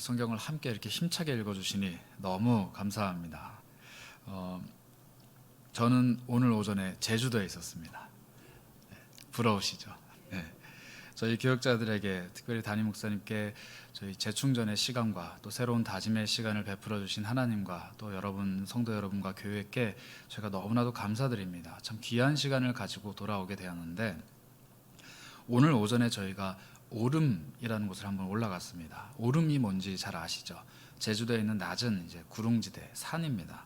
성경을 함께 이렇게 힘차게 읽어주시니 너무 감사합니다. 저는 오늘 오전에 제주도에 있었습니다. 부러우시죠? 네. 저희 교역자들에게, 특별히 담임 목사님께 저희 재충전의 시간과 또 새로운 다짐의 시간을 베풀어 주신 하나님과 또 여러분, 성도 여러분과 교회께 제가 너무나도 감사드립니다. 참 귀한 시간을 가지고 돌아오게 되었는데, 오늘 오전에 저희가 오름이라는 곳을 한번 올라갔습니다. 오름이 뭔지 잘 아시죠? 제주도에 있는 낮은 이제 구릉지대 산입니다.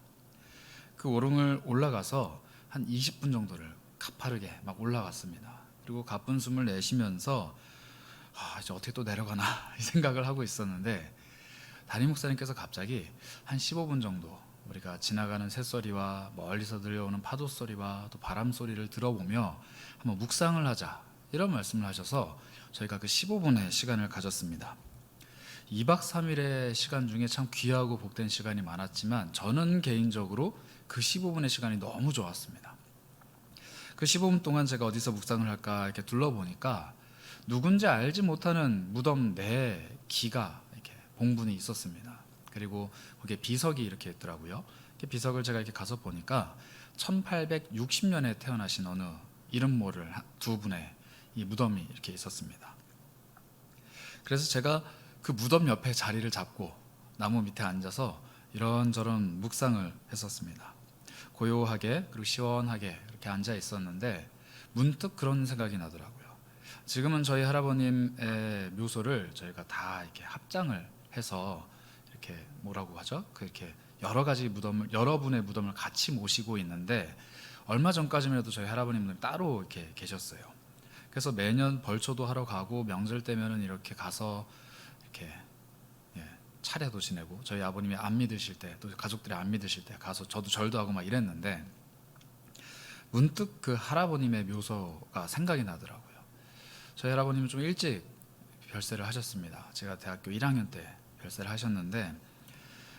그 오름을 올라가서 한 20분 정도를 가파르게 막 올라갔습니다. 그리고 가쁜 숨을 내쉬면서 이제 어떻게 또 내려가나 이 생각을 하고 있었는데, 담임 목사님께서 갑자기 한 15분 정도 우리가 지나가는 새소리와 멀리서 들려오는 파도 소리와 또 바람 소리를 들어보며 한번 묵상을 하자, 이런 말씀을 하셔서 저희가 그 15분의 시간을 가졌습니다. 2박 3일의 시간 중에 참 귀하고 복된 시간이 많았지만, 저는 개인적으로 그 15분의 시간이 너무 좋았습니다. 그 15분 동안 제가 어디서 묵상을 할까 이렇게 둘러보니까 누군지 알지 못하는 무덤 내 기가 이렇게 봉분이 있었습니다. 그리고 거기에 비석이 이렇게 있더라고요. 비석을 제가 이렇게 가서 보니까 1860년에 태어나신 어느 이름 모를 두 분의 이 무덤이 이렇게 있었습니다. 그래서 제가 그 무덤 옆에 자리를 잡고 나무 밑에 앉아서 이런저런 묵상을 했었습니다. 고요하게 그리고 시원하게 이렇게 앉아 있었는데 문득 그런 생각이 나더라고요. 지금은 저희 할아버님의 묘소를 저희가 다 이렇게 합장을 해서 이렇게 뭐라고 하죠? 그렇게 여러 가지 무덤을, 여러분의 무덤을 같이 모시고 있는데, 얼마 전까지만 해도 저희 할아버님은 따로 이렇게 계셨어요. 그래서 매년 벌초도 하러 가고 명절 때면은 이렇게 가서 이렇게 차례도 지내고, 저희 아버님이 안 믿으실 때, 또 가족들이 안 믿으실 때 가서 저도 절도 하고 막 이랬는데, 문득 그 할아버님의 묘소가 생각이 나더라고요. 저희 할아버님은 좀 일찍 별세를 하셨습니다. 제가 대학교 1학년 때 별세를 하셨는데,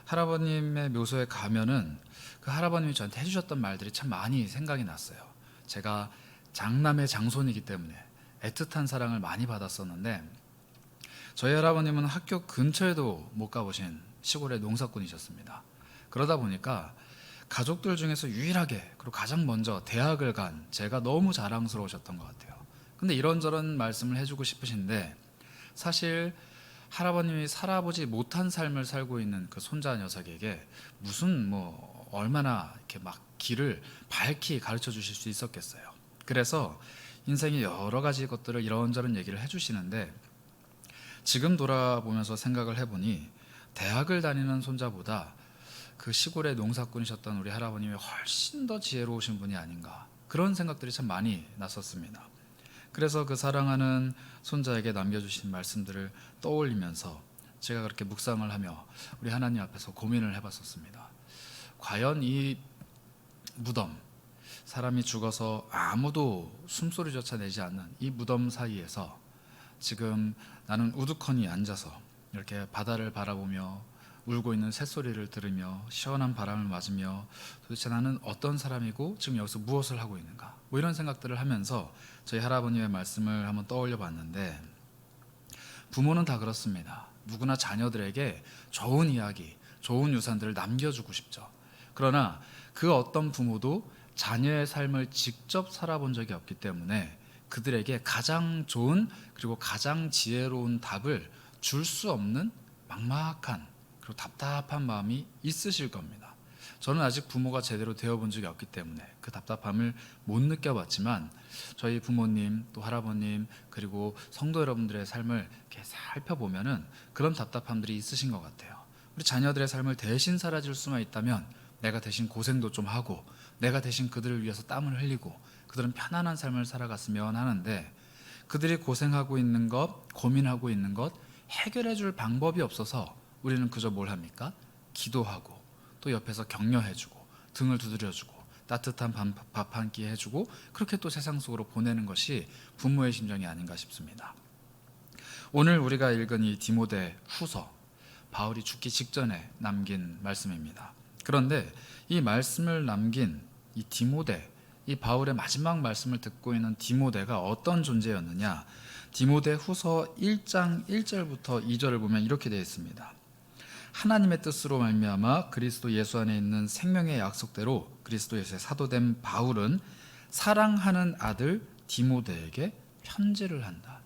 할아버님의 묘소에 가면은 그 할아버님이 저한테 해주셨던 말들이 참 많이 생각이 났어요. 제가 장남의 장손이기 때문에 애틋한 사랑을 많이 받았었는데, 저희 할아버님은 학교 근처에도 못 가보신 시골의 농사꾼이셨습니다. 그러다 보니까 가족들 중에서 유일하게, 그리고 가장 먼저 대학을 간 제가 너무 자랑스러우셨던 것 같아요. 근데 이런저런 말씀을 해주고 싶으신데, 사실 할아버님이 살아보지 못한 삶을 살고 있는 그 손자 녀석에게 무슨 얼마나 이렇게 막 길을 밝히 가르쳐 주실 수 있었겠어요. 그래서 인생의 여러 가지 것들을 이런저런 얘기를 해주시는데, 지금 돌아보면서 생각을 해보니 대학을 다니는 손자보다 그 시골의 농사꾼이셨던 우리 할아버님이 훨씬 더 지혜로우신 분이 아닌가, 그런 생각들이 참 많이 났었습니다. 그래서 그 사랑하는 손자에게 남겨주신 말씀들을 떠올리면서 제가 그렇게 묵상을 하며 우리 하나님 앞에서 고민을 해봤었습니다. 과연 이 무덤, 사람이 죽어서 아무도 숨소리조차 내지 않는 이 무덤 사이에서 지금 나는 우두커니 앉아서 이렇게 바다를 바라보며 울고 있는 새소리를 들으며 시원한 바람을 맞으며, 도대체 나는 어떤 사람이고 지금 여기서 무엇을 하고 있는가, 이런 생각들을 하면서 저희 할아버님의 말씀을 한번 떠올려 봤는데, 부모는 다 그렇습니다. 누구나 자녀들에게 좋은 이야기, 좋은 유산들을 남겨주고 싶죠. 그러나 그 어떤 부모도 자녀의 삶을 직접 살아본 적이 없기 때문에 그들에게 가장 좋은 그리고 가장 지혜로운 답을 줄 수 없는 막막한 그리고 답답한 마음이 있으실 겁니다. 저는 아직 부모가 제대로 되어본 적이 없기 때문에 그 답답함을 못 느껴봤지만, 저희 부모님 또 할아버님 그리고 성도 여러분들의 삶을 이렇게 살펴보면은 그런 답답함들이 있으신 것 같아요. 우리 자녀들의 삶을 대신 살아줄 수만 있다면 내가 대신 고생도 좀 하고, 내가 대신 그들을 위해서 땀을 흘리고 그들은 편안한 삶을 살아갔으면 하는데, 그들이 고생하고 있는 것, 고민하고 있는 것 해결해 줄 방법이 없어서 우리는 그저 뭘 합니까? 기도하고, 또 옆에서 격려해주고 등을 두드려주고 따뜻한 밥 한 끼 해주고, 그렇게 또 세상 속으로 보내는 것이 부모의 심정이 아닌가 싶습니다. 오늘 우리가 읽은 이 디모데 후서, 바울이 죽기 직전에 남긴 말씀입니다. 그런데 이 말씀을 남긴 이 디모데, 이 바울의 마지막 말씀을 듣고 있는 디모데가 어떤 존재였느냐, 디모데 후서 1장 1절부터 2절을 보면 이렇게 되어 있습니다. 하나님의 뜻으로 말미암아 그리스도 예수 안에 있는 생명의 약속대로 그리스도 예수의 사도된 바울은 사랑하는 아들 디모데에게 편지를 한다.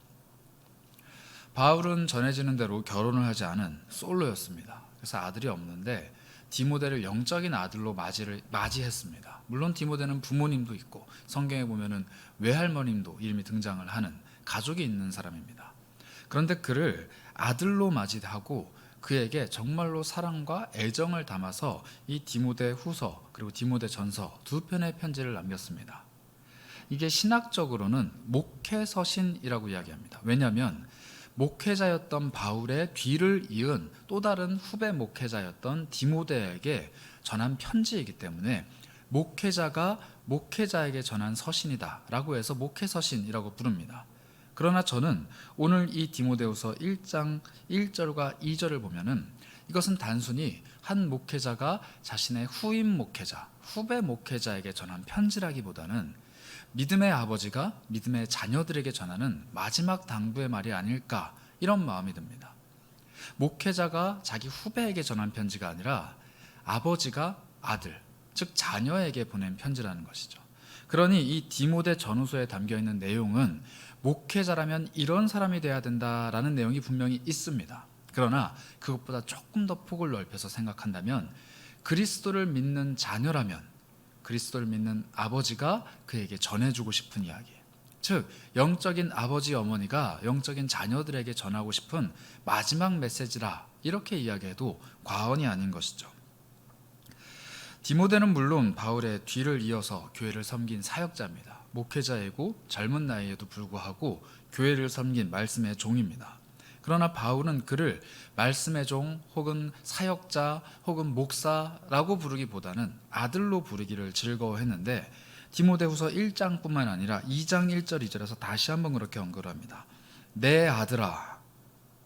바울은 전해지는 대로 결혼을 하지 않은 솔로였습니다. 그래서 아들이 없는데 디모데를 영적인 아들로 맞이했습니다. 물론 디모데는 부모님도 있고 성경에 보면은 외할머님도 이름이 등장을 하는 가족이 있는 사람입니다. 그런데 그를 아들로 맞이하고 그에게 정말로 사랑과 애정을 담아서 이 디모데 후서 그리고 디모데 전서 두 편의 편지를 남겼습니다. 이게 신학적으로는 목회서신이라고 이야기합니다. 왜냐하면 목회자였던 바울의 뒤를 이은 또 다른 후배 목회자였던 디모데에게 전한 편지이기 때문에 목회자가 목회자에게 전한 서신이다 라고 해서 목회서신이라고 부릅니다. 그러나 저는 오늘 이 디모데후서 1장 1절과 2절을 보면은 이것은 단순히 한 목회자가 자신의 후임 목회자, 후배 목회자에게 전한 편지라기보다는 믿음의 아버지가 믿음의 자녀들에게 전하는 마지막 당부의 말이 아닐까, 이런 마음이 듭니다. 목회자가 자기 후배에게 전한 편지가 아니라 아버지가 아들, 즉 자녀에게 보낸 편지라는 것이죠. 그러니 이 디모데 전후서에 담겨있는 내용은 목회자라면 이런 사람이 돼야 된다라는 내용이 분명히 있습니다. 그러나 그것보다 조금 더 폭을 넓혀서 생각한다면 그리스도를 믿는 자녀라면 그리스도를 믿는 아버지가 그에게 전해주고 싶은 이야기, 즉 영적인 아버지 어머니가 영적인 자녀들에게 전하고 싶은 마지막 메시지라, 이렇게 이야기해도 과언이 아닌 것이죠. 디모데는 물론 바울의 뒤를 이어서 교회를 섬긴 사역자입니다. 목회자이고 젊은 나이에도 불구하고 교회를 섬긴 말씀의 종입니다. 그러나 바울은 그를 말씀의 종 혹은 사역자 혹은 목사라고 부르기보다는 아들로 부르기를 즐거워했는데 디모데후서 1장뿐만 아니라 2장 1절 2절에서 다시 한번 그렇게 언급을 합니다. 내 아들아,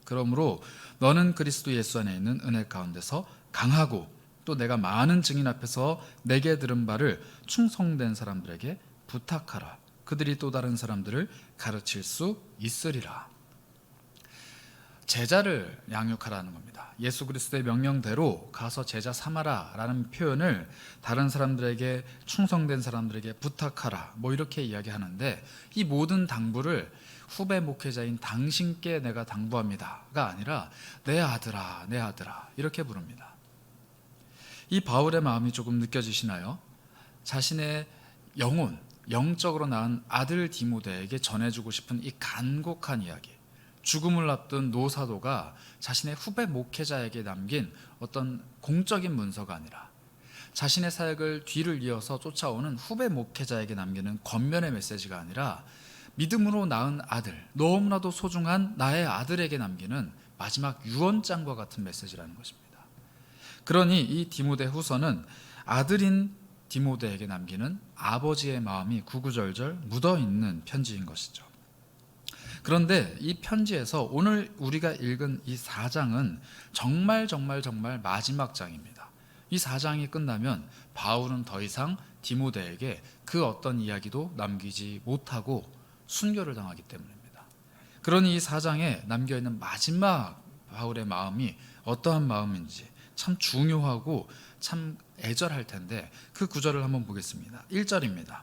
그러므로 너는 그리스도 예수 안에 있는 은혜 가운데서 강하고 또 내가 많은 증인 앞에서 내게 들은 바를 충성된 사람들에게 부탁하라. 그들이 또 다른 사람들을 가르칠 수 있으리라. 제자를 양육하라는 겁니다. 예수 그리스도의 명령대로 가서 제자 삼아라 라는 표현을 다른 사람들에게, 충성된 사람들에게 부탁하라, 뭐 이렇게 이야기하는데 이 모든 당부를 후배 목회자인 당신께 내가 당부합니다가 아니라 내 아들아, 내 아들아 이렇게 부릅니다. 이 바울의 마음이 조금 느껴지시나요? 자신의 영혼, 영적으로 낳은 아들 디모데에게 전해주고 싶은 이 간곡한 이야기, 죽음을 앞둔 노사도가 자신의 후배 목회자에게 남긴 어떤 공적인 문서가 아니라 자신의 사역을 뒤를 이어서 쫓아오는 후배 목회자에게 남기는 겉면의 메시지가 아니라 믿음으로 낳은 아들, 너무나도 소중한 나의 아들에게 남기는 마지막 유언장과 같은 메시지라는 것입니다. 그러니 이 디모데 후서는 아들인 디모데에게 남기는 아버지의 마음이 구구절절 묻어있는 편지인 것이죠. 그런데 이 편지에서 오늘 우리가 읽은 이 4장은 정말 마지막 장입니다. 이 4장이 끝나면 바울은 더 이상 디모데에게 그 어떤 이야기도 남기지 못하고 순교를 당하기 때문입니다. 그러니 이 4장에 남겨있는 마지막 바울의 마음이 어떠한 마음인지 참 중요하고 참 애절할 텐데 그 구절을 한번 보겠습니다. 1절입니다.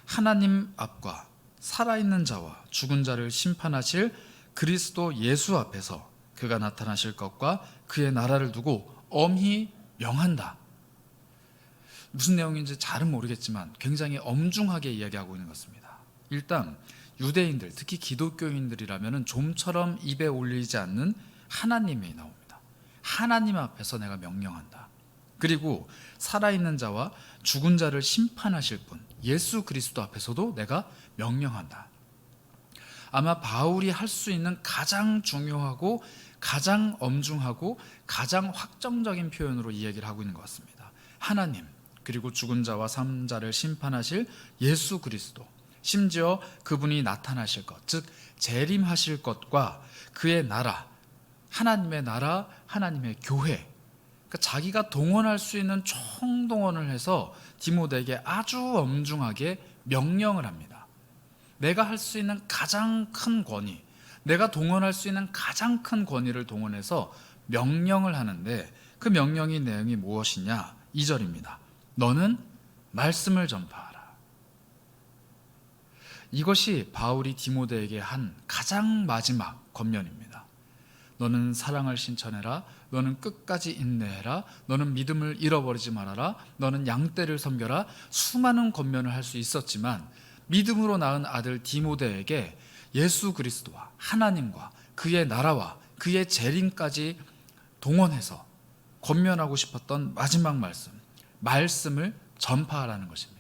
하나님 앞과 살아있는 자와 죽은 자를 심판하실 그리스도 예수 앞에서 그가 나타나실 것과 그의 나라를 두고 엄히 명한다. 무슨 내용인지 잘은 모르겠지만 굉장히 엄중하게 이야기하고 있는 것 같습니다. 일단 유대인들, 특히 기독교인들이라면 좀처럼 입에 올리지 않는 하나님이 나옵니다. 하나님 앞에서 내가 명령한다. 그리고 살아있는 자와 죽은 자를 심판하실 분 예수 그리스도 앞에서도 내가 명령한다. 아마 바울이 할 수 있는 가장 중요하고 가장 엄중하고 가장 확정적인 표현으로 이 얘기를 하고 있는 것 같습니다. 하나님, 그리고 죽은 자와 산 자를 심판하실 예수 그리스도, 심지어 그분이 나타나실 것, 즉 재림하실 것과 그의 나라, 하나님의 나라, 하나님의 교회, 그러니까 자기가 동원할 수 있는 총동원을 해서 디모데에게 아주 엄중하게 명령을 합니다. 내가 할 수 있는 가장 큰 권위, 내가 동원할 수 있는 가장 큰 권위를 동원해서 명령을 하는데 그 명령의 내용이 무엇이냐? 2절입니다. 너는 말씀을 전파하라. 이것이 바울이 디모데에게 한 가장 마지막 권면입니다. 너는 사랑을 신천해라. 너는 끝까지 인내해라. 너는 믿음을 잃어버리지 말아라. 너는 양떼를 섬겨라. 수많은 권면을 할 수 있었지만 믿음으로 낳은 아들 디모데에게 예수 그리스도와 하나님과 그의 나라와 그의 재림까지 동원해서 권면하고 싶었던 마지막 말씀을 전파하라는 것입니다.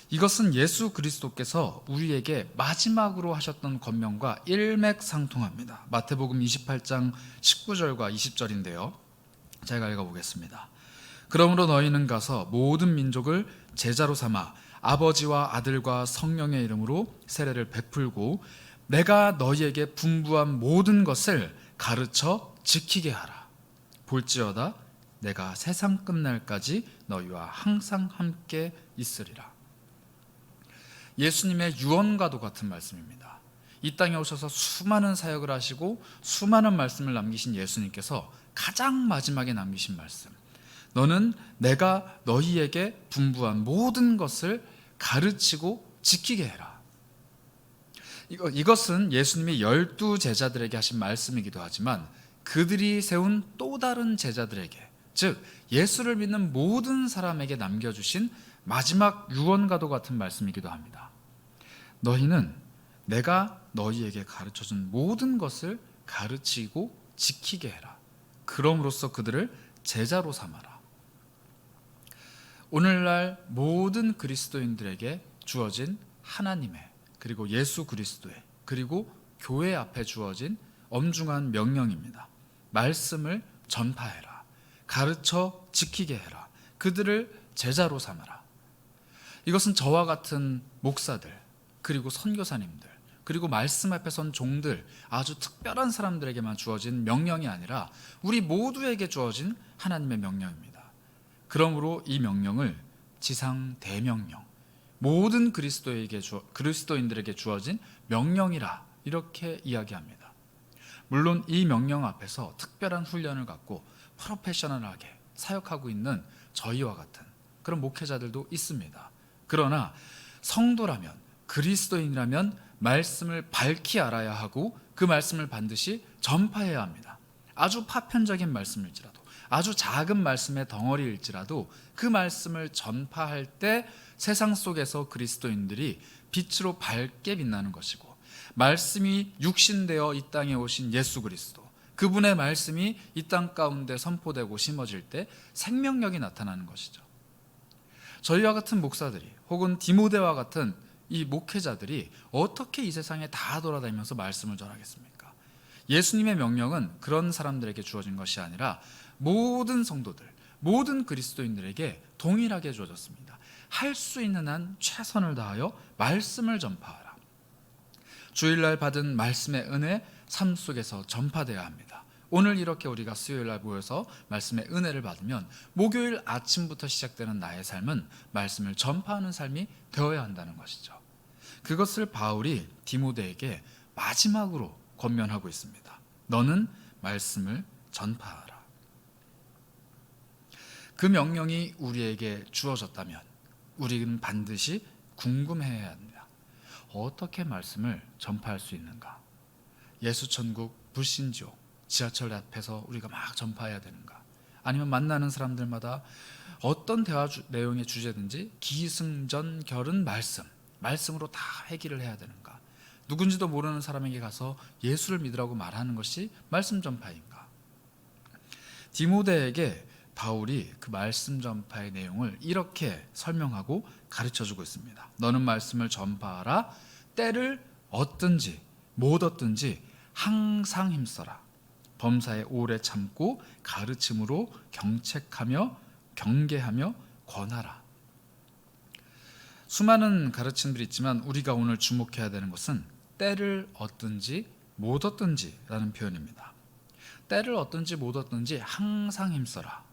이것은 예수 그리스도께서 우리에게 마지막으로 하셨던 권면과 일맥상통합니다. 마태복음 28장 19절과 20절인데요. 제가 읽어보겠습니다. 그러므로 너희는 가서 모든 민족을 제자로 삼아 아버지와 아들과 성령의 이름으로 세례를 베풀고 내가 너희에게 분부한 모든 것을 가르쳐 지키게 하라. 볼지어다 내가 세상 끝날까지 너희와 항상 함께 있으리라. 예수님의 유언과도 같은 말씀입니다. 이 땅에 오셔서 수많은 사역을 하시고 수많은 말씀을 남기신 예수님께서 가장 마지막에 남기신 말씀, 너는 내가 너희에게 분부한 모든 것을 가르치고 지키게 해라. 이것은 예수님이 12 제자들에게 하신 말씀이기도 하지만 그들이 세운 또 다른 제자들에게, 즉 예수를 믿는 모든 사람에게 남겨주신 마지막 유언과도 같은 말씀이기도 합니다. 너희는 내가 너희에게 가르쳐준 모든 것을 가르치고 지키게 해라. 그럼으로써 그들을 제자로 삼아라. 오늘날 모든 그리스도인들에게 주어진 하나님의, 그리고 예수 그리스도의, 그리고 교회 앞에 주어진 엄중한 명령입니다. 말씀을 전파해라. 가르쳐 지키게 해라. 그들을 제자로 삼아라. 이것은 저와 같은 목사들, 그리고 선교사님들, 그리고 말씀 앞에 선 종들, 아주 특별한 사람들에게만 주어진 명령이 아니라 우리 모두에게 주어진 하나님의 명령입니다. 그러므로 이 명령을 지상 대명령, 모든 그리스도인들에게 주어진 명령이라 이렇게 이야기합니다. 물론 이 명령 앞에서 특별한 훈련을 갖고 프로페셔널하게 사역하고 있는 저희와 같은 그런 목회자들도 있습니다. 그러나 성도라면, 그리스도인이라면 말씀을 밝히 알아야 하고 그 말씀을 반드시 전파해야 합니다. 아주 파편적인 말씀일지라도, 아주 작은 말씀의 덩어리일지라도 그 말씀을 전파할 때 세상 속에서 그리스도인들이 빛으로 밝게 빛나는 것이고, 말씀이 육신되어 이 땅에 오신 예수 그리스도, 그분의 말씀이 이 땅 가운데 선포되고 심어질 때 생명력이 나타나는 것이죠. 저희와 같은 목사들이, 혹은 디모데와 같은 이 목회자들이 어떻게 이 세상에 다 돌아다니면서 말씀을 전하겠습니까? 예수님의 명령은 그런 사람들에게 주어진 것이 아니라 모든 성도들, 모든 그리스도인들에게 동일하게 주어졌습니다. 할 수 있는 한 최선을 다하여 말씀을 전파하라. 주일날 받은 말씀의 은혜, 삶 속에서 전파되어야 합니다. 오늘 이렇게 우리가 수요일날 모여서 말씀의 은혜를 받으면 목요일 아침부터 시작되는 나의 삶은 말씀을 전파하는 삶이 되어야 한다는 것이죠. 그것을 바울이 디모데에게 마지막으로 권면하고 있습니다. 너는 말씀을 전파하라. 그 명령이 우리에게 주어졌다면 우리는 반드시 궁금해야 합니다. 어떻게 말씀을 전파할 수 있는가? 예수천국, 불신지옥, 지하철 앞에서 우리가 막 전파해야 되는가? 아니면 만나는 사람들마다 어떤 대화 내용의 주제든지 기승전결은 말씀으로 다 회귀를 해야 되는가? 누군지도 모르는 사람에게 가서 예수를 믿으라고 말하는 것이 말씀 전파인가? 디모데에게 바울이 그 말씀 전파의 내용을 이렇게 설명하고 가르쳐주고 있습니다. 너는 말씀을 전파하라. 때를 얻든지 못 얻든지 항상 힘써라. 범사에 오래 참고 가르침으로 경책하며 경계하며 권하라. 수많은 가르침들이 있지만 우리가 오늘 주목해야 되는 것은 때를 얻든지 못 얻든지라는 표현입니다. 때를 얻든지 못 얻든지 항상 힘써라.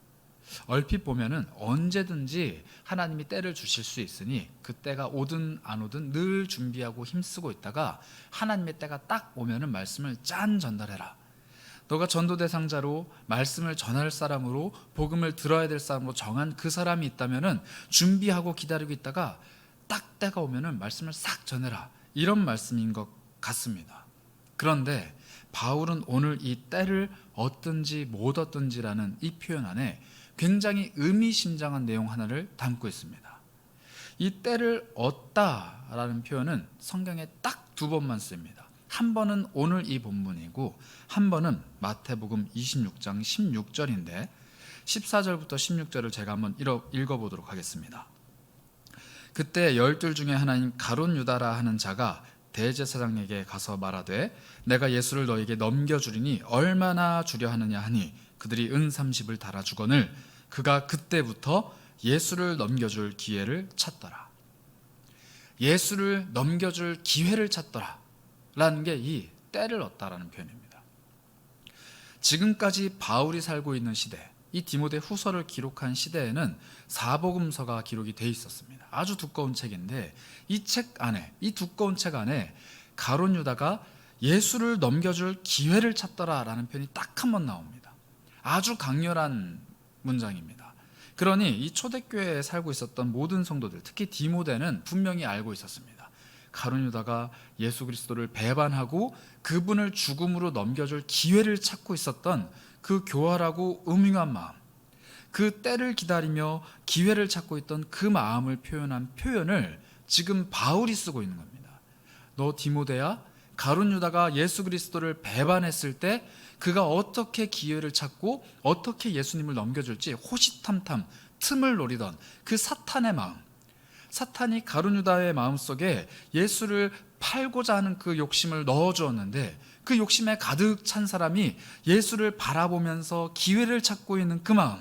얼핏 보면은 언제든지 하나님이 때를 주실 수 있으니 그 때가 오든 안 오든 늘 준비하고 힘쓰고 있다가 하나님의 때가 딱 오면은 말씀을 짠 전달해라. 너가 전도 대상자로 말씀을 전할 사람으로 복음을 들어야 될 사람으로 정한 그 사람이 있다면은 준비하고 기다리고 있다가 딱 때가 오면은 말씀을 싹 전해라. 이런 말씀인 것 같습니다. 그런데 바울은 오늘 이 때를 얻든지 못 얻든지라는 이 표현 안에 굉장히 의미심장한 내용 하나를 담고 있습니다. 이 때를 얻다라는 표현은 성경에 딱 두 번만 쓰입니다. 한 번은 오늘 이 본문이고 한 번은 마태복음 26장 16절인데 14절부터 16절을 제가 한번 읽어보도록 하겠습니다. 그때 12 중에 하나인 가룟 유다라 하는 자가 대제사장에게 가서 말하되 내가 예수를 너에게 넘겨주리니 얼마나 주려 하느냐 하니 그들이 은 30을 달아주거늘 그가 그때부터 예수를 넘겨줄 기회를 찾더라. 예수를 넘겨줄 기회를 찾더라 라는 게 이 때를 얻다라는 표현입니다. 지금까지 바울이 살고 있는 시대, 이 디모데 후서를 기록한 시대에는 사복음서가 기록이 돼 있었습니다. 아주 두꺼운 책인데 이 책 안에, 이 두꺼운 책 안에 가룟 유다가 예수를 넘겨줄 기회를 찾더라라는 표현이 딱 한 번 나옵니다. 아주 강렬한 문장입니다. 그러니 이 초대교회에 살고 있었던 모든 성도들, 특히 디모데는 분명히 알고 있었습니다. 가룟 유다가 예수 그리스도를 배반하고 그분을 죽음으로 넘겨줄 기회를 찾고 있었던 그 교활하고 음흉한 마음, 그 때를 기다리며 기회를 찾고 있던 그 마음을 표현한 표현을 지금 바울이 쓰고 있는 겁니다. 너 디모데야, 가룟 유다가 예수 그리스도를 배반했을 때 그가 어떻게 기회를 찾고 어떻게 예수님을 넘겨줄지 호시탐탐 틈을 노리던 그 사탄의 마음, 사탄이 가룟 유다의 마음속에 예수를 팔고자 하는 그 욕심을 넣어주었는데 그 욕심에 가득 찬 사람이 예수를 바라보면서 기회를 찾고 있는 그 마음,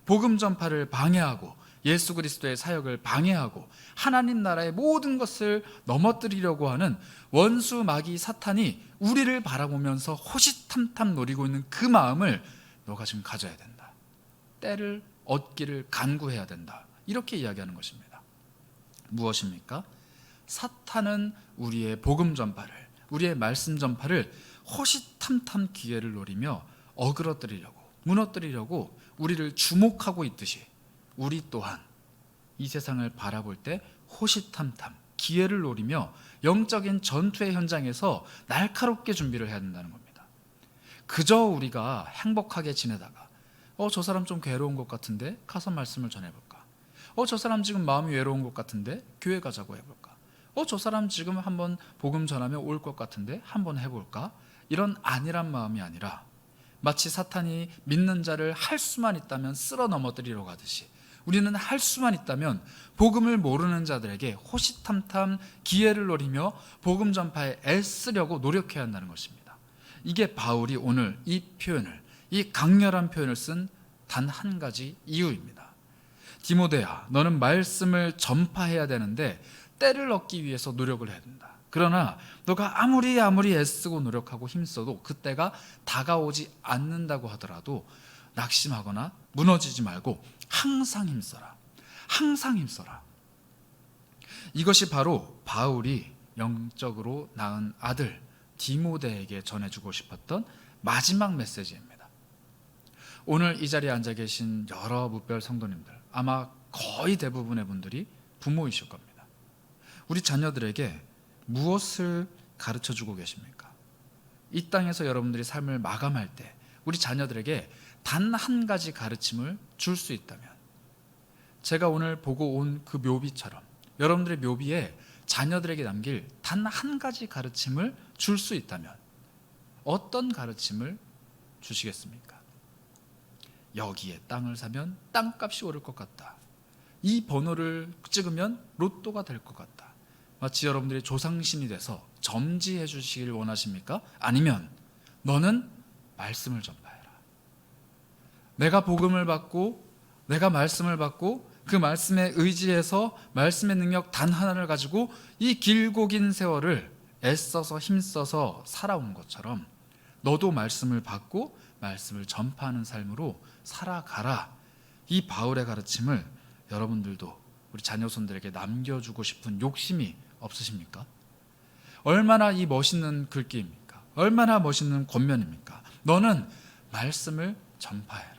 복음 전파를 방해하고 예수 그리스도의 사역을 방해하고 하나님 나라의 모든 것을 넘어뜨리려고 하는 원수 마귀 사탄이 우리를 바라보면서 호시탐탐 노리고 있는 그 마음을 너가 지금 가져야 된다. 때를 얻기를 간구해야 된다. 이렇게 이야기하는 것입니다. 무엇입니까? 사탄은 우리의 복음 전파를, 우리의 말씀 전파를 호시탐탐 기회를 노리며 어그러뜨리려고, 무너뜨리려고 우리를 주목하고 있듯이 우리 또한 이 세상을 바라볼 때 호시탐탐 기회를 노리며 영적인 전투의 현장에서 날카롭게 준비를 해야 된다는 겁니다. 그저 우리가 행복하게 지내다가 저 사람 좀 괴로운 것 같은데 가서 말씀을 전해볼까? 저 사람 지금 마음이 외로운 것 같은데 교회 가자고 해볼까? 저 사람 지금 한번 복음 전하며 올 것 같은데 한번 해볼까? 이런 안일한 마음이 아니라 마치 사탄이 믿는 자를 할 수만 있다면 쓸어 넘어뜨리러 가듯이 우리는 할 수만 있다면 복음을 모르는 자들에게 호시탐탐 기회를 노리며 복음 전파에 애쓰려고 노력해야 한다는 것입니다. 이게 바울이 오늘 이 표현을, 이 강렬한 표현을 쓴 단 한 가지 이유입니다. 디모데야, 너는 말씀을 전파해야 되는데 때를 얻기 위해서 노력을 해야 된다. 그러나 너가 아무리 애쓰고 노력하고 힘써도 그때가 다가오지 않는다고 하더라도 낙심하거나 무너지지 말고 항상 힘써라. 항상 힘써라. 이것이 바로 바울이 영적으로 낳은 아들 디모데에게 전해주고 싶었던 마지막 메시지입니다. 오늘 이 자리에 앉아 계신 여러 무별 성도님들, 아마 거의 대부분의 분들이 부모이실 겁니다. 우리 자녀들에게 무엇을 가르쳐주고 계십니까? 이 땅에서 여러분들이 삶을 마감할 때 우리 자녀들에게 단 한 가지 가르침을 줄 수 있다면, 제가 오늘 보고 온 그 묘비처럼 여러분들의 묘비에 자녀들에게 남길 단 한 가지 가르침을 줄 수 있다면 어떤 가르침을 주시겠습니까? 여기에 땅을 사면 땅값이 오를 것 같다. 이 번호를 찍으면 로또가 될 것 같다. 마치 여러분들이 조상신이 돼서 점지해 주시길 원하십니까? 아니면 너는 말씀을 전파해라. 내가 복음을 받고 내가 말씀을 받고 그 말씀에 의지해서 말씀의 능력 단 하나를 가지고 이 길고 긴 세월을 애써서 힘써서 살아온 것처럼 너도 말씀을 받고 말씀을 전파하는 삶으로 살아가라. 이 바울의 가르침을 여러분들도 우리 자녀손들에게 남겨주고 싶은 욕심이 없으십니까? 얼마나 이 멋있는 글귀입니까? 얼마나 멋있는 권면입니까? 너는 말씀을 전파해라.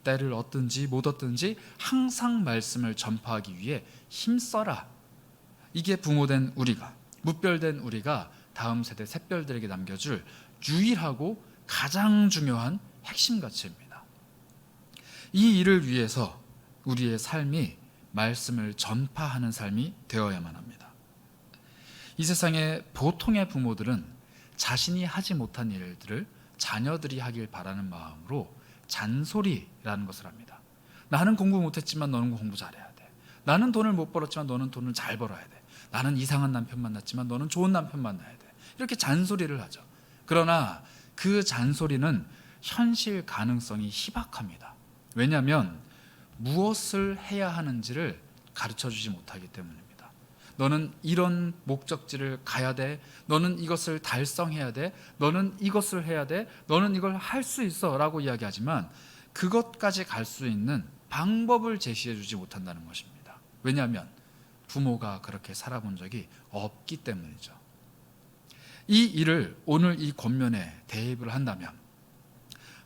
때를 얻든지 못 얻든지 항상 말씀을 전파하기 위해 힘써라. 이게 부모된 우리가, 무별된 우리가 다음 세대 샛별들에게 남겨줄 유일하고 가장 중요한 핵심 가치입니다. 이 일을 위해서 우리의 삶이 말씀을 전파하는 삶이 되어야만 합니다. 이 세상의 보통의 부모들은 자신이 하지 못한 일들을 자녀들이 하길 바라는 마음으로 잔소리라는 것을 합니다. 나는 공부 못했지만 너는 공부 잘해야 돼. 나는 돈을 못 벌었지만 너는 돈을 잘 벌어야 돼. 나는 이상한 남편 만났지만 너는 좋은 남편 만나야 돼. 이렇게 잔소리를 하죠. 그러나 그 잔소리는 현실 가능성이 희박합니다. 왜냐하면 무엇을 해야 하는지를 가르쳐주지 못하기 때문입니다. 너는 이런 목적지를 가야 돼. 너는 이것을 달성해야 돼. 너는 이것을 해야 돼. 너는 이걸 할 수 있어 라고 이야기하지만 그것까지 갈 수 있는 방법을 제시해 주지 못한다는 것입니다. 왜냐하면 부모가 그렇게 살아본 적이 없기 때문이죠. 이 일을 오늘 이 권면에 대입을 한다면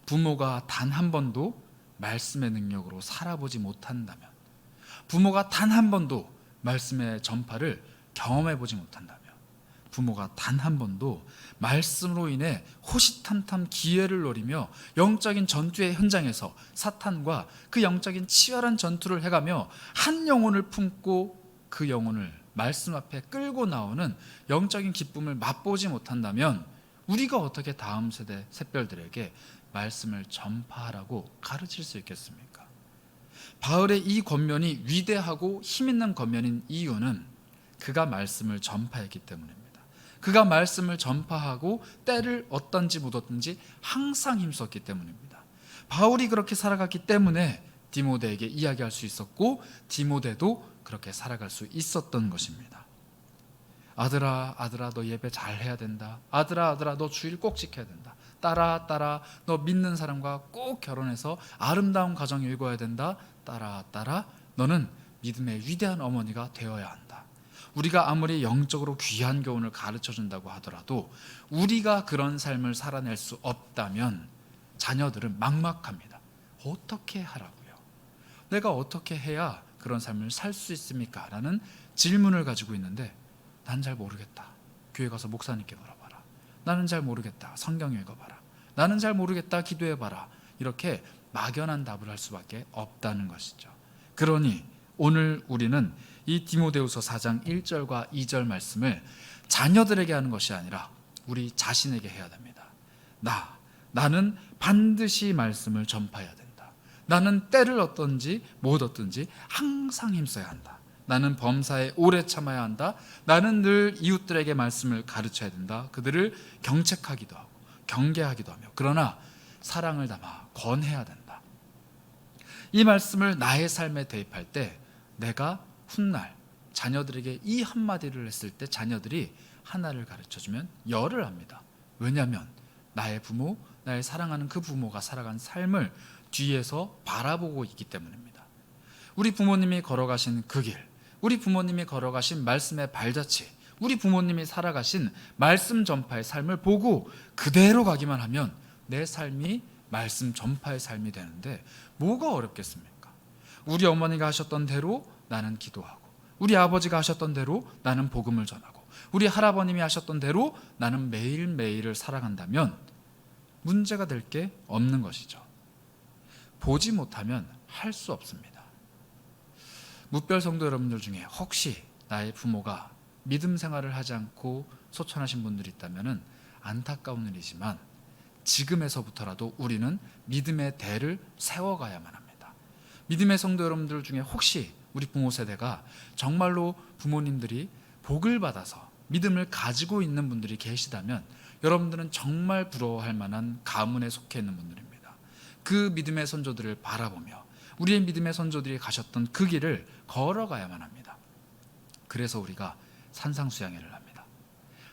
부모가 단 한 번도 말씀의 능력으로 살아보지 못한다면, 부모가 단 한 번도 말씀의 전파를 경험해 보지 못한다면, 부모가 단 한 번도 말씀으로 인해 호시탐탐 기회를 노리며 영적인 전투의 현장에서 사탄과 그 영적인 치열한 전투를 해가며 한 영혼을 품고 그 영혼을 말씀 앞에 끌고 나오는 영적인 기쁨을 맛보지 못한다면 우리가 어떻게 다음 세대 샛별들에게 말씀을 전파하라고 가르칠 수 있겠습니까? 바울의 이 권면이 위대하고 힘있는 권면인 이유는 그가 말씀을 전파했기 때문입니다. 그가 말씀을 전파하고 때를 얻든지 못 얻든지 항상 힘썼기 때문입니다. 바울이 그렇게 살아갔기 때문에 디모데에게 이야기할 수 있었고 디모데도 그렇게 살아갈 수 있었던 것입니다. 아들아 아들아 너 예배 잘 해야 된다. 아들아 아들아 너 주일 꼭 지켜야 된다. 딸아 딸아 너 믿는 사람과 꼭 결혼해서 아름다운 가정 이루어야 된다. 딸아 딸아 너는 믿음의 위대한 어머니가 되어야 한다. 우리가 아무리 영적으로 귀한 교훈을 가르쳐준다고 하더라도 우리가 그런 삶을 살아낼 수 없다면 자녀들은 막막합니다. 어떻게 하라고요? 내가 어떻게 해야 그런 삶을 살 수 있습니까? 라는 질문을 가지고 있는데 난 잘 모르겠다. 교회 가서 목사님께 물어봐라. 나는 잘 모르겠다. 성경 읽어봐라. 나는 잘 모르겠다. 기도해봐라. 이렇게 막연한 답을 할 수밖에 없다는 것이죠. 그러니 오늘 우리는 이 디모데후서 4장 1절과 2절 말씀을 자녀들에게 하는 것이 아니라 우리 자신에게 해야 됩니다. 나는 반드시 말씀을 전파해야 된다. 나는 때를 얻든지 못 얻든지 항상 힘써야 한다. 나는 범사에 오래 참아야 한다. 나는 늘 이웃들에게 말씀을 가르쳐야 된다. 그들을 경책하기도 하고 경계하기도 하며 그러나 사랑을 담아 권해야 된다. 이 말씀을 나의 삶에 대입할 때 내가 훗날 자녀들에게 이 한마디를 했을 때 자녀들이 하나를 가르쳐주면 열을 합니다. 왜냐하면 나의 부모, 나의 사랑하는 그 부모가 살아간 삶을 뒤에서 바라보고 있기 때문입니다. 우리 부모님이 걸어가신 그 길, 우리 부모님이 걸어가신 말씀의 발자취, 우리 부모님이 살아가신 말씀 전파의 삶을 보고 그대로 가기만 하면 내 삶이 말씀 전파의 삶이 되는데 뭐가 어렵겠습니까? 우리 어머니가 하셨던 대로 나는 기도하고 우리 아버지가 하셨던 대로 나는 복음을 전하고 우리 할아버님이 하셨던 대로 나는 매일매일을 살아간다면 문제가 될 게 없는 것이죠. 보지 못하면 할 수 없습니다. 무별 성도 여러분들 중에 혹시 나의 부모가 믿음 생활을 하지 않고 소천하신 분들이 있다면 안타까운 일이지만 지금에서부터라도 우리는 믿음의 대를 세워가야만 합니다. 믿음의 성도 여러분들 중에 혹시 우리 부모 세대가 정말로 부모님들이 복을 받아서 믿음을 가지고 있는 분들이 계시다면 여러분들은 정말 부러워할 만한 가문에 속해 있는 분들입니다. 그 믿음의 선조들을 바라보며 우리의 믿음의 선조들이 가셨던 그 길을 걸어가야만 합니다. 그래서 우리가 산상수양회를 합니다.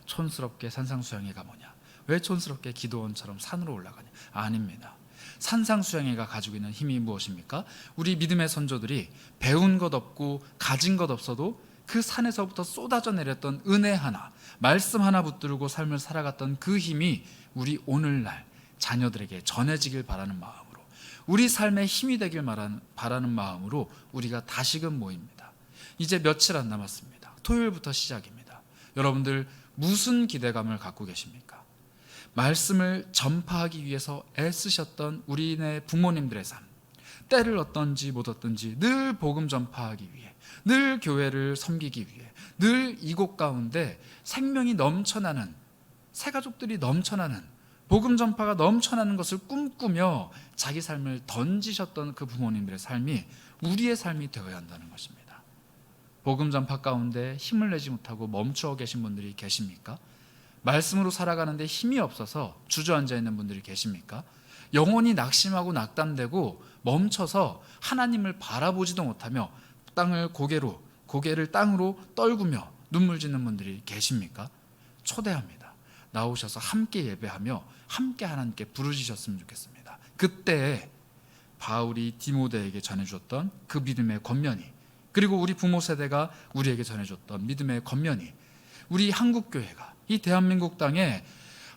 촌스럽게 산상수양회가 뭐냐? 왜 촌스럽게 기도원처럼 산으로 올라가냐? 아닙니다. 산상수양회가 가지고 있는 힘이 무엇입니까? 우리 믿음의 선조들이 배운 것 없고 가진 것 없어도 그 산에서부터 쏟아져 내렸던 은혜 하나, 말씀 하나 붙들고 삶을 살아갔던 그 힘이 우리 오늘날 자녀들에게 전해지길 바라는 마음으로, 우리 삶에 힘이 되길 바라는 마음으로 우리가 다시금 모입니다. 이제 며칠 안 남았습니다. 토요일부터 시작입니다. 여러분들 무슨 기대감을 갖고 계십니까? 말씀을 전파하기 위해서 애쓰셨던 우리네 부모님들의 삶, 때를 얻든지 못 얻든지 늘 복음 전파하기 위해, 늘 교회를 섬기기 위해, 늘 이곳 가운데 생명이 넘쳐나는, 새가족들이 넘쳐나는, 복음 전파가 넘쳐나는 것을 꿈꾸며 자기 삶을 던지셨던 그 부모님들의 삶이 우리의 삶이 되어야 한다는 것입니다. 복음 전파 가운데 힘을 내지 못하고 멈추어 계신 분들이 계십니까? 말씀으로 살아가는데 힘이 없어서 주저앉아 있는 분들이 계십니까? 영혼이 낙심하고 낙담되고 멈춰서 하나님을 바라보지도 못하며 고개를 땅으로 떨구며 눈물 짓는 분들이 계십니까? 초대합니다. 나오셔서 함께 예배하며 함께 하나님께 부르짖으셨으면 좋겠습니다. 그때 바울이 디모데에게 전해줬던 그 믿음의 권면이, 그리고 우리 부모 세대가 우리에게 전해줬던 믿음의 권면이, 우리 한국교회가 이 대한민국 땅에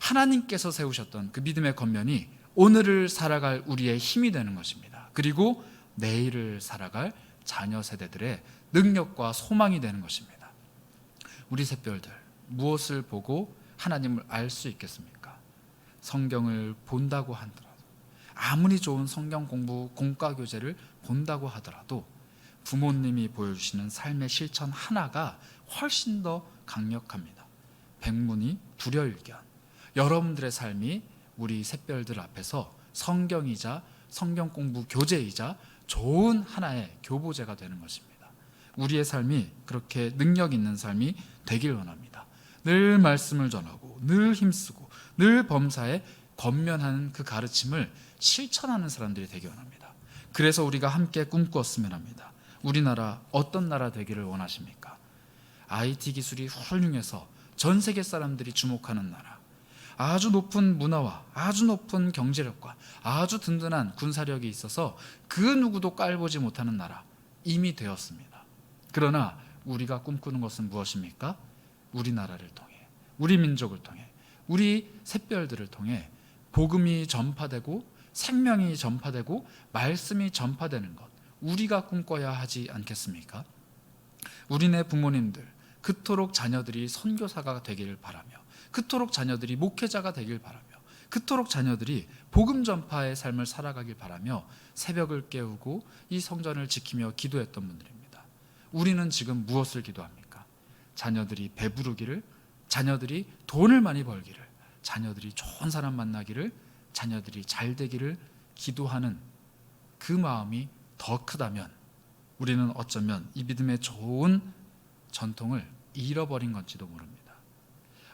하나님께서 세우셨던 그 믿음의 권면이 오늘을 살아갈 우리의 힘이 되는 것입니다. 그리고 내일을 살아갈 자녀 세대들의 능력과 소망이 되는 것입니다. 우리 샛별들, 무엇을 보고 하나님을 알 수 있겠습니까? 성경을 본다고 하더라도, 아무리 좋은 성경 공부, 공과 교재를 본다고 하더라도 부모님이 보여주시는 삶의 실천 하나가 훨씬 더 강력합니다. 백문이 불여일견. 여러분들의 삶이 우리 샛별들 앞에서 성경이자 성경 공부 교재이자 좋은 하나의 교보제가 되는 것입니다. 우리의 삶이 그렇게 능력 있는 삶이 되길 원합니다. 늘 말씀을 전하고 늘 힘쓰고 늘 범사에 권면하는 그 가르침을 실천하는 사람들이 되길 원합니다. 그래서 우리가 함께 꿈꾸었으면 합니다. 우리나라 어떤 나라 되기를 원하십니까? IT 기술이 훌륭해서 전 세계 사람들이 주목하는 나라, 아주 높은 문화와 아주 높은 경제력과 아주 든든한 군사력이 있어서 그 누구도 깔보지 못하는 나라, 이미 되었습니다. 그러나 우리가 꿈꾸는 것은 무엇입니까? 우리나라를 통해, 우리 민족을 통해, 우리 샛별들을 통해 복음이 전파되고 생명이 전파되고 말씀이 전파되는 것, 우리가 꿈꿔야 하지 않겠습니까? 우리네 부모님들 그토록 자녀들이 선교사가 되기를 바라며, 그토록 자녀들이 목회자가 되길 바라며, 그토록 자녀들이 복음 전파의 삶을 살아가길 바라며 새벽을 깨우고 이 성전을 지키며 기도했던 분들입니다. 우리는 지금 무엇을 기도합니까? 자녀들이 배부르기를, 자녀들이 돈을 많이 벌기를, 자녀들이 좋은 사람 만나기를, 자녀들이 잘 되기를 기도하는 그 마음이 더 크다면 우리는 어쩌면 이 믿음의 좋은 전통을 잃어버린 건지도 모릅니다.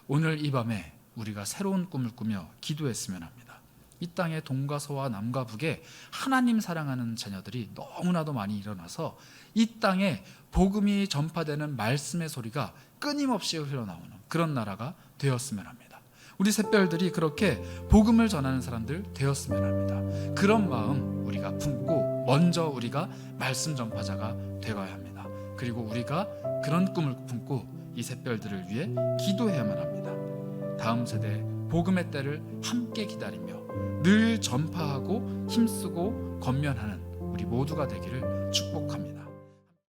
오늘 이 밤에 우리가 새로운 꿈을 꾸며 기도했으면 합니다. 이 땅의 동과 서와 남과 북에 하나님 사랑하는 자녀들이 너무나도 많이 일어나서 이 땅에 복음이 전파되는 말씀의 소리가 끊임없이 흘러나오는 그런 나라가 되었으면 합니다. 우리 샛별들이 그렇게 복음을 전하는 사람들 되었으면 합니다. 그런 마음 우리가 품고 먼저 우리가 말씀 전파자가 되어야 합니다. 그리고 우리가 그런 꿈을 품고 이 샛별들을 위해 기도해야만 합니다. 다음 세대 복음의 때를 함께 기다리며 늘 전파하고 힘쓰고 권면하는 우리 모두가 되기를 축복합니다.